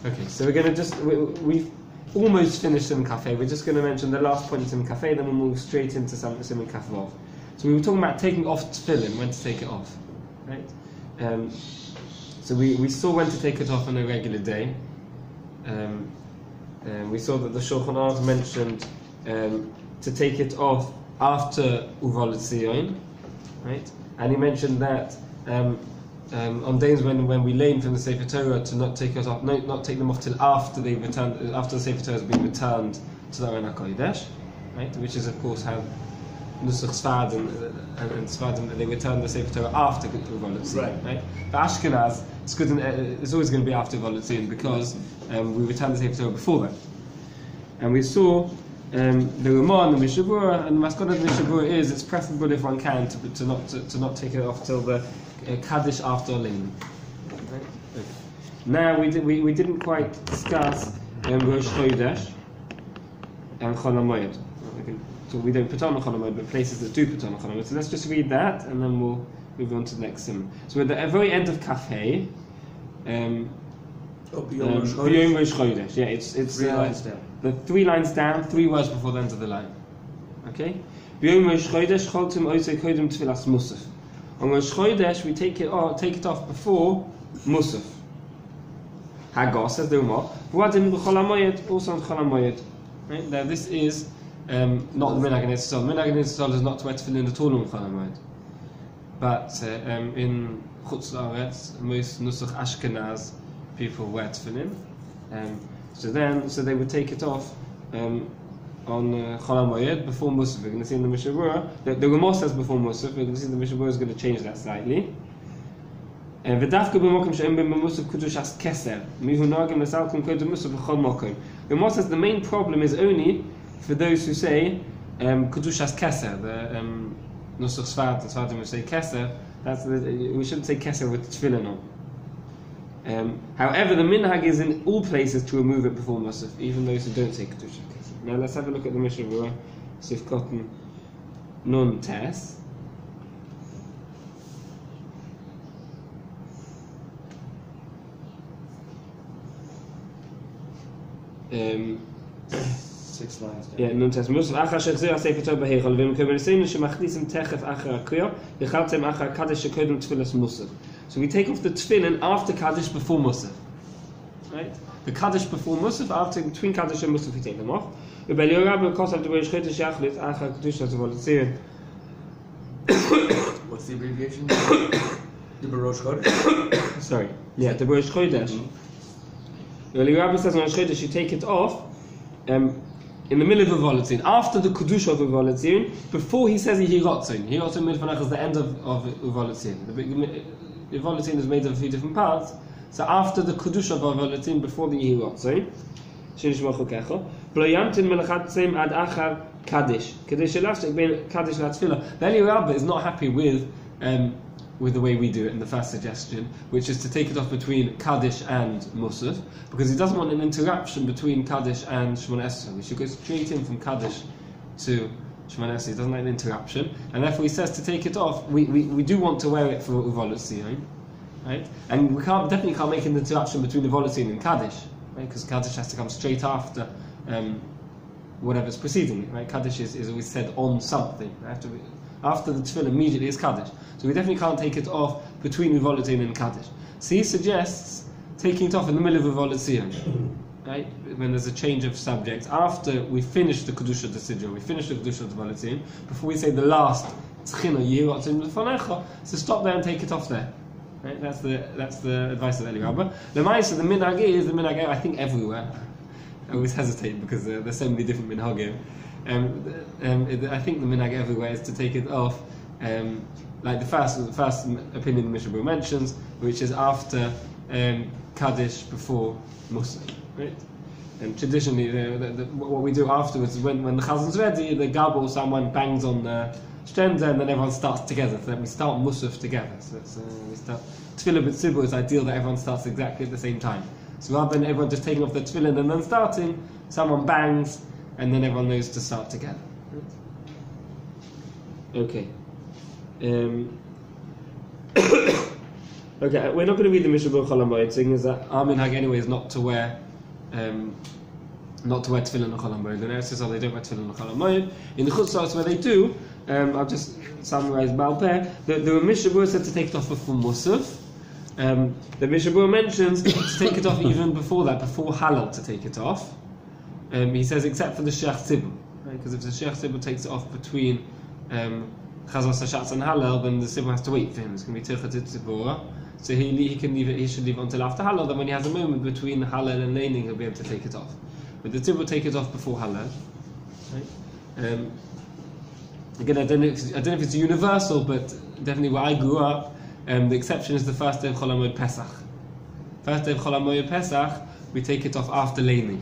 Okay, so we're going to we've almost finished Siman Cafe. We're just going to mention the last point in Siman Cafe, then we'll move straight into Siman Kafvav. So we were talking about taking off Tefillen, when to take it off, right? So we saw when to take it off on a regular day. We saw that the Shulchan Aruch mentioned to take it off after Uval Tzion, right? And he mentioned that on days when we learn from the Sefer Torah to not take it off, not take them off till after they return, after the Sefer Torah has been returned to the Aron HaKodesh, right? Which is of course how Nusach Sfardim and Sfardim, they return the Sefer Torah after Uval Tzion, right? For Ashkenaz, it's good. It's always going to be after Uval Tzion because we return the Sefer Torah before that. And we saw the Ramah and the Mishabura, and the Maskon of the Mishabura is it's preferable if one can to not take it off till the Kaddish after Olim. Right? Okay. Now we didn't quite discuss Rosh Chodesh and Chol HaMoed. So we don't put on Chol HaMoed, but places that do put on Chol HaMoed. So let's just read that, and then we'll move on to the next sim. So at the very end of Kafei. Beyond Rosh Chodesh. Yeah, it's 3 lines down. The 3 lines down, 3 words before the end of the line. Okay? Beyond Rosh Chodesh, Choltum Oisei Kodem Tfilas Musaf. On Rosh Chodesh, we take it off before Musaf. Hagos says the Umar. V'wadin b'Chol HaMoed, also on Chol HaMoed. Right? Now this is not the Minhag Eretz Yisrael. Minhag Eretz Yisrael is not to wear tefillin at all on Chol HaMoed. But in Chutz La'aretz, most Nusach Ashkenaz people wear tefillin. So they would take it off on Chol HaMoed before Musaf. We're going to see in the Mishabura, the Ramah says before Musaf, we're going to see the Mishabura is going to change that slightly. V'dafka b'mokim she'em b'musaf kudushas keser mihu nagim l'salkum kodem musaf b'chol mokim. The Ramah says the main problem is only for those who say kudushas keser. The Nusach Sfardim will say keser. We shouldn't say keser with tefillin on. However, the minhag is in all places to remove it before Musaf, even those who don't say Kedusha Kesef. Now let's have a look at the Mishnah Berurah, Sif Cotton Nun Tes. Six lines down. Yeah, Nun Tes. Musaf Achar Shechzir Sefer Torah B'Heichol V'im Kemenisenu Shemachlisim Techef Achar HaKriya Yechaltem Achar Kaddish Shekodem Tfilas Musaf. So we take off the tefillin after Kaddish before Musaf. Right? The Kaddish before Musaf, between Kaddish and Musaf we take them off. What's the abbreviation? The Rosh Chodesh? Sorry. Yeah, the Rosh Chodesh. The Rabbi says on Rosh Chodesh you take it off in the middle of the Volatzin, after the Kedusha of the Volatzin, before he says Hirotzin. Hirotzin Midvanach is the end of Volatzin. The Volatzin is made of a few different parts. So after the Kedusha of Volatzin, before the Hirotzin, Shinish Machukecha, Bloyantin Melachatzim Ad Achar Kaddish. Kaddish Elastic being Kaddish Latzfilah. The Eli Rabbi is not happy with the way we do it in the first suggestion, which is to take it off between Kaddish and Musaf, because he doesn't want an interruption between Kaddish and shemoneh-esrei. We should go straight in from Kaddish to shemoneh-esrei. He doesn't like an interruption, and therefore he says to take it off. We do want to wear it for Uval Tzion, right? And we definitely can't make an interruption between Uval Tzion and Kaddish, right? Because Kaddish has to come straight after whatever's preceding it, right? Kaddish is always said on something. After the tefillah immediately is Kaddish. So we definitely can't take it off between Uval Tzion and Kaddish. So he suggests taking it off in the middle of Uval Tzion, right? When there's a change of subject, after we finish the Kedusha of the Siddur, we finish the Kedusha of the Uval Tzion, before we say the last Tzchina Yirotzim L'fanecha, so stop there and take it off there. Right? That's the advice of Eli Rabba. The Ma'aseh, the minhag, I think everywhere. I always hesitate because there's so many different minhagim. I think the minhag everywhere is to take it off, like the first opinion the Mishnah Berurah mentions, which is after Kaddish before Musaf, right? And traditionally, what we do afterwards is when the chazan's ready, the gabel or someone bangs on the strenza, and then everyone starts together. So then we start Musaf together. So we start Tefillah b'tzibur. It's ideal that everyone starts exactly at the same time. So rather than everyone just taking off their tefillin and then starting, someone bangs, and then everyone knows to start together. Okay. Okay, we're not going to read the Mishnah Berurah Chol HaMoed, seeing as that our minhag anyway is not to wear tefillin on Chol HaMoed. In Eretz Yisrael they don't wear tefillin on Chol HaMoed. In the Chutz where they do, I'll just summarize Baal Peh. The Mishnah Berurah said to take it off before Musaf. The Mishnah Berurah mentions to take it off even before that, before Halal to take it off. He says except for the Sheikh Tzibur, right? Because if the Sheikh Tzibur takes it off between Chazos HaShatz and Halal, then the Tzibur has to wait for him. It's going to be Tirchat Tzibur. So he should leave it until after Halal. Then when he has a moment between Halal and laning, he'll be able to take it off. But the Tzibur will take it off before Halal. Right? Again, I don't know if it's universal, but definitely where I grew up, the exception is the first day of Chol HaMoed Pesach. First day of Chol HaMoed Pesach, we take it off after laning.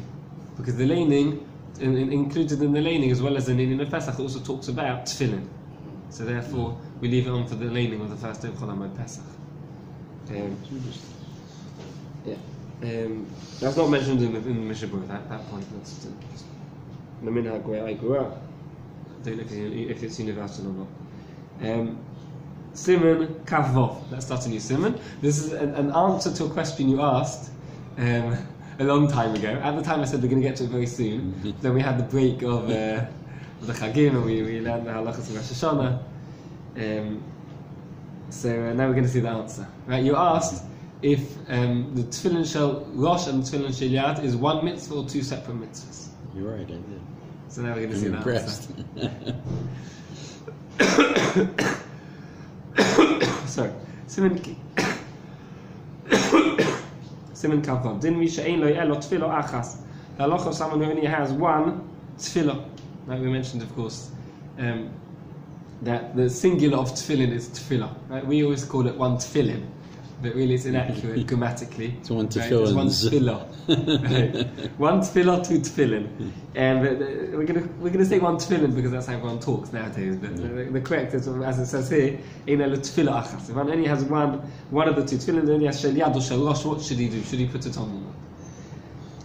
Because the laning, included in the laning as well as the laning of Pesach, also talks about Tefillen. So therefore, we leave it on for the laning of the first day of Chol HaMoed Pesach. That's not mentioned in the Mishnah Berurah at that point. That's just the minhag where I grew up. I don't know if it's universal or not. Simon Kavvov. Let's start a new Simon. This is an answer to a question you asked a long time ago. At the time I said we're going to get to it very soon. Then we had the break of the Chagim and we learned the halachas of Rosh Hashanah. So now we're going to see the answer. Right? You asked if the Tefillen Shel Rosh and the Tefillen Shel Yad is one mitzvah or two separate mitzvahs. You're right, I did. So now we're going to see the answer. Sorry. Simon Kavvav. Din mi she'ein lo elo tefillah achas. The halacha of someone who only has one tefillah. Like we mentioned, of course, that the singular of tefillin is tefillah. Right? We always call it one tefillin, but really it's inaccurate grammatically. It's one tefillin. Right? It's one tefillah. Right? One tefillah, two tefillin. And we're gonna say one tefillin because that's how everyone talks nowadays. But the correct is, as it says here, ein elo tefillah achas. If one only has one of the two tefillin, then he has shel yad or shel rosh. What should he do? Should he put it on or not?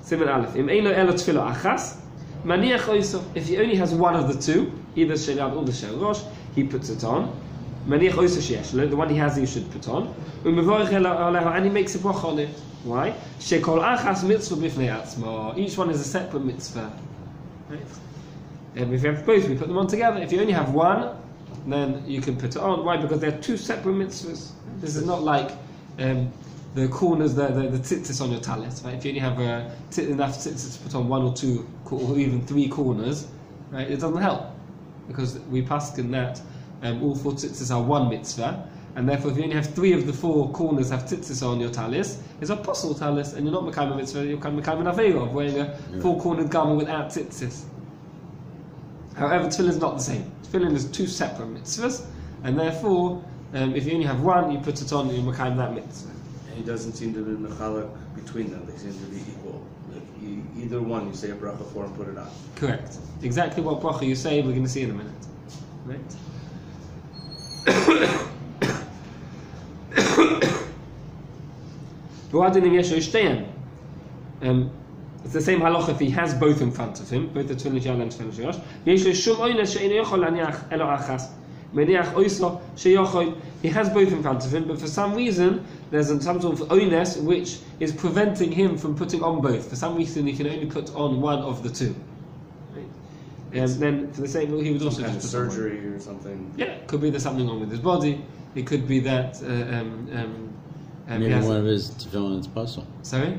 Simon Aleph. Im ein lo elo tefillah achas. Maniach oiso. If he only has one of the two, either shel yad or the shel rosh, he puts it on. Maniach oiso sheyesh lo, the one he has he should put on. And he makes a bracha on it. Why? Shekol achas mitzvah bifnei atzma. Each one is a separate mitzvah. Right? And if you have both, we put them on together. If you only have one, then you can put it on. Why? Because they're two separate mitzvahs. This is not like the corners, the tzitzis on your talis. Right? If you only have enough tzitzis to put on one or two, or even three corners, right? It doesn't help because we paskin that all four tzitzis are one mitzvah. And therefore, if you only have three of the four corners have tzitzis on your talis, it's a possible talis, and you're not mekayim a mitzvah, you're mekayim an avera of wearing a four-cornered garment without tzitzis. However, tefillin is not the same. Tefillin is two separate mitzvahs, and therefore, if you only have one, you put it on, you're mekayim that mitzvah. And he doesn't seem to be mechalek between them. They seem to be equal. Like either one, you say a bracha for and put it on. Correct. Exactly what bracha you say, we're going to see in a minute. Right? It's the same halacha if he has both in front of him, both the Tefillen Shel and Tefillen Shel Rosh. He has both in front of him, but for some reason there's some sort of oines which is preventing him from putting on both. For some reason he can only put on one of the two. Right? And then for the same, he would also kind just of surgery or something. Yeah, it could be there's something wrong with his body. It could be that maybe one of his tefillin is puzzle. Sorry?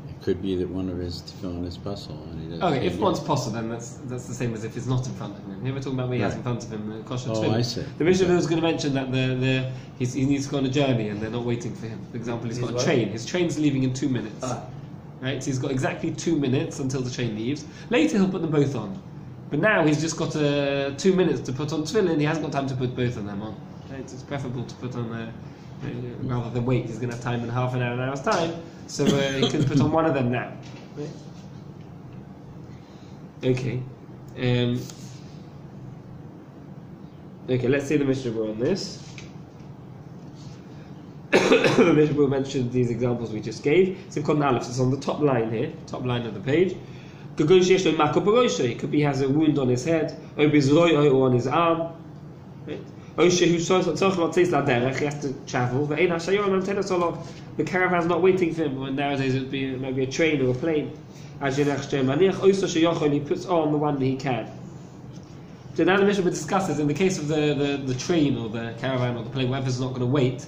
It could be that one of his tefillin is puzzle. Okay, if one's possible, then that's the same as if it's not in front of him. Here we're talking about what he has in front of him, kosher tefillin. I see. The Mishnah was going to mention that he needs to go on a journey and they're not waiting for him. For example, he's got a train. His train's leaving in 2 minutes. Right? So he's got exactly 2 minutes until the train leaves. Later he'll put them both on. But now he's just got 2 minutes to put on tefillin. He hasn't got time to put both of them on. Right? It's preferable to put on rather than wait. He's going to have time in half an hour, an hour's time. So he can put on one of them now. Right? Okay. Okay, let's see the Mishnah Berurah on this. The Mishnah Berurah mentioned these examples we just gave. So we've got an aleph. It's on the top line here, top line of the page. It could be he has a wound on his head, or on his arm. Right? He has to travel. The caravan's not waiting for him. When nowadays it would be maybe a train or a plane. He puts on the one that he can. So now the Mishnah discusses in the case of the train or the caravan or the plane, whatever's not going to wait,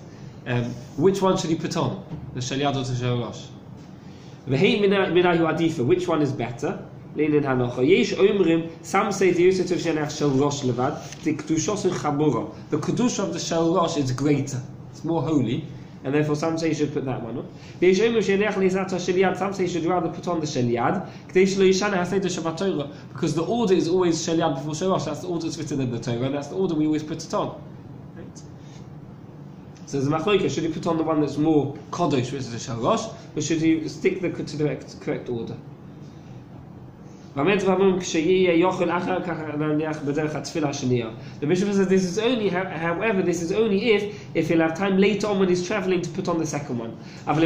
which one should he put on? The Shaliad or the Shalosh? Which one is better? Some say the Kedusha of the Shalosh is greater, it's more holy, and therefore some say you should put that one on. Some say you should rather put on the Shaliad, because the order is always Shaliad before Shalosh. That's the order that's written in the Torah, and that's the order we always put it on. Right? So there's a machlokes, should you put on the one that's more Kodesh, which is the Shalosh, or should you stick to the correct order? The Bishop says this is only, however, this is only if he'll have time later on when he's travelling to put on the second one. If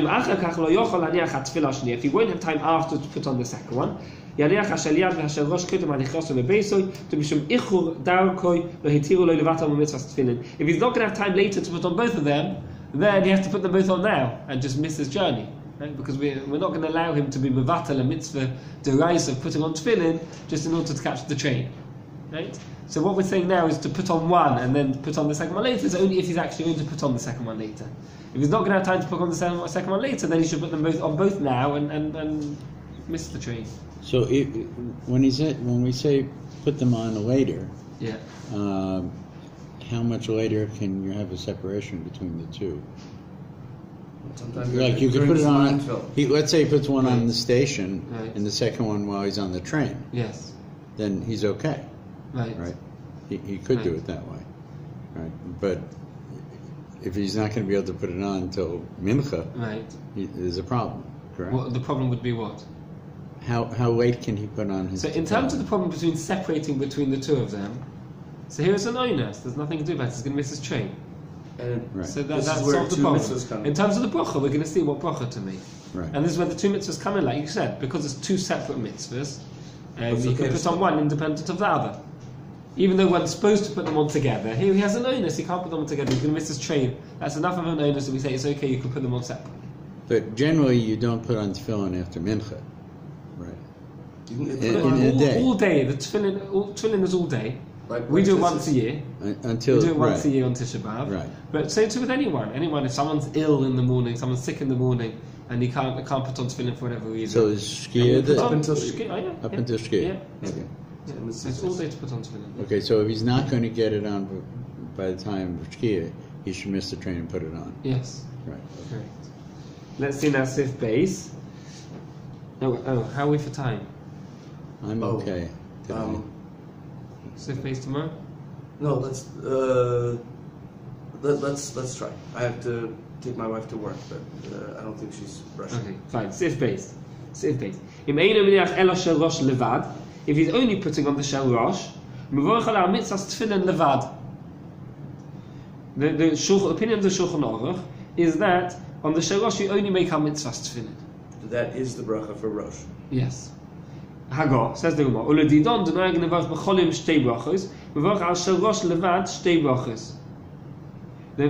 he won't have time after to put on the second one, if he's not going to have time later to put on both of them, then he has to put them both on now and just miss his journey. Right? Because we're not going to allow him to be mevatel a mitzvah deraisa of putting on tefillin just in order to catch the train. Right? So what we're saying now is to put on one and then put on the second one later. It's only if he's actually going to put on the second one later. If he's not going to have time to put on the second one later, then he should put them both on both now and miss the train. So when we say put them on later, yeah. How much later can you have a separation between the two? Sometimes like you could put it on. Let's say he puts one on Right. the station, Right. and the second one while he's on the train. Yes. Then he's okay. Right. Right. He could do Right. it that way. Right. But if he's not going to be able to put it on until mincha, Right. there's a problem. Correct. Well, the problem would be what? How late can he put on his? So in terms of the problem between separating between the two of them, so here is an onus. There's nothing to do about it. He's going to miss his train. And Right. So this that's is where solved the two problem. mitzvahs come in. In terms of the bracha, we're going to see what bracha to make. Right. And this is where the two mitzvahs come in, like you said, because it's two separate mitzvahs. It's You okay can to put on one independent of the other. Even though one's supposed to put them on together, here he has an onus. He can't put them on together. He's going to miss his train. That's enough of an onus that we say it's okay. You can put them on separately. But generally, you don't put on tefillin after mincha, right? You can put In it on a day. All day. The tefillin is all day. We do it once a year. Until We do it once right. a year on Tisha B'Av. Right. But say it with anyone. If someone's ill in the morning, someone's sick in the morning, and he can't put on tefillin for whatever reason. So is shkia Up until shkia. up until shkia? Yeah. Okay. Yeah. So it's all day to put on tefillin. Okay. So if he's not going to get it on by the time of shkia, he should miss the train and put it on. Yes. Right. Correct. Let's see now Sif base. Oh, how are we for time? I'm Oh, okay. Sif base tomorrow? No, let's try. I have to take my wife to work, but I don't think she's rushing. Okay, fine. Sif base. If he's only putting on the shel rosh, the opinion of the Shulchan Aruch is that on the shel rosh you only make our mitzvahs tefillin. That is the bracha for Rosh. Yes. Hagar says the Gemara. Uledidon denayag nevarch b'cholim shtei brachos, mevarch al shel rosh levad shtei brachos. The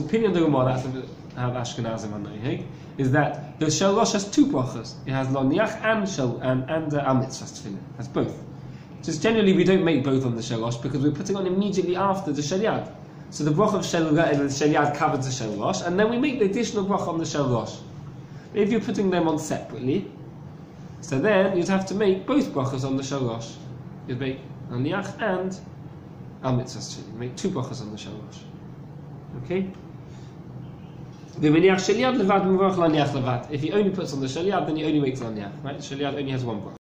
opinion of the Gemara, that's how the Ashkenazim are knowing, is that the shel rosh has two brachos. It has lo niach and shel and al mitzvahs tefillin. It has both. Just generally we don't make both on the shel rosh because we're putting on immediately after the shel yad. So the bracha of shel yad covers the shel rosh, and then we make the additional bracha on the shel rosh. If you're putting them on separately, so then you'd have to make both brachas on the shel rosh. You'd make al niach and al mitzvahs tefillin. Make two brachas on the shel rosh. Okay. If he only puts on the shel yad, then he only makes al niach. Right? Shel yad only has one bracha.